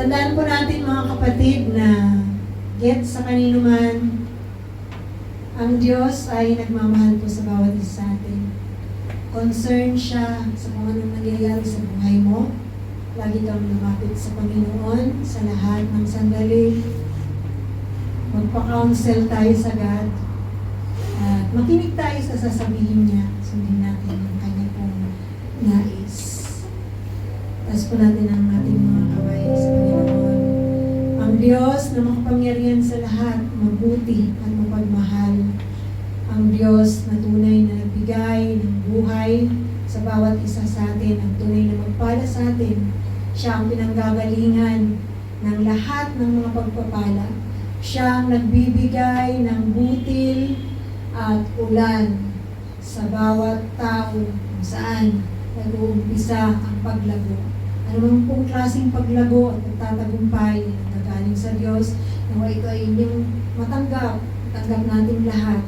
Tandaan po natin mga kapatid na get sa kanino man, ang Diyos ay nagmamahal po sa bawat isa sa atin. Concerned siya sa kung anong nangyayari sa buhay mo. Lagi kang lumapit sa Panginoon sa lahat ng sandali. Magpa-counsel tayo sa God. At makinig tayo sa sasabihin niya. Sundin natin ang kanya pong nais. Taas po natin ang ating mga kamay sa Panginoon. Ang Diyos na makapangyarihan sa lahat, mabuti at mapagmahal. Ang Diyos na tunay na nagbigay ng buhay sa bawat isa sa atin, ang tunay na magpala sa atin. Siya ang pinanggagalingan ng lahat ng mga pagpapala. Siya ang nagbibigay ng butil at ulan sa bawat tao kung saan nag-uumpisa ang paglago. Anumang pong klaseng paglago at nagtatagumpay na nagagaling sa Diyos, nawa ito ay inyong matanggap natin lahat.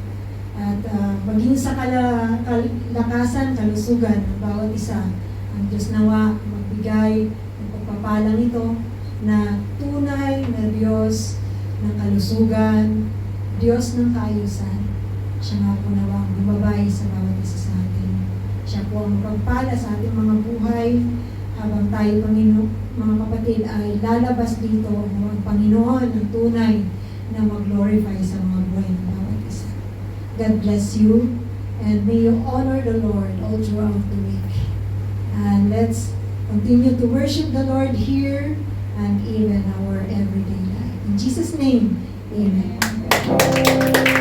At maging sa kalakasan, kalusugan ng bawat isa, ang Diyos nawa magbigay ng pagpapalang ito na tunay na Diyos ng kalusugan, Diyos ng kaayusan. Siya nga po nawa bumabay sa bawat isa sa atin. Siya po ang magpagpala sa ating mga buhay habang tayo, mga kapatid, ay lalabas dito ang Panginoon ang tunay na mag-glorify sa mga buhay ng bawat isa. God bless you, and may you honor the Lord all throughout the week. And let's continue to worship the Lord here and even our everyday life. In Jesus' name, amen.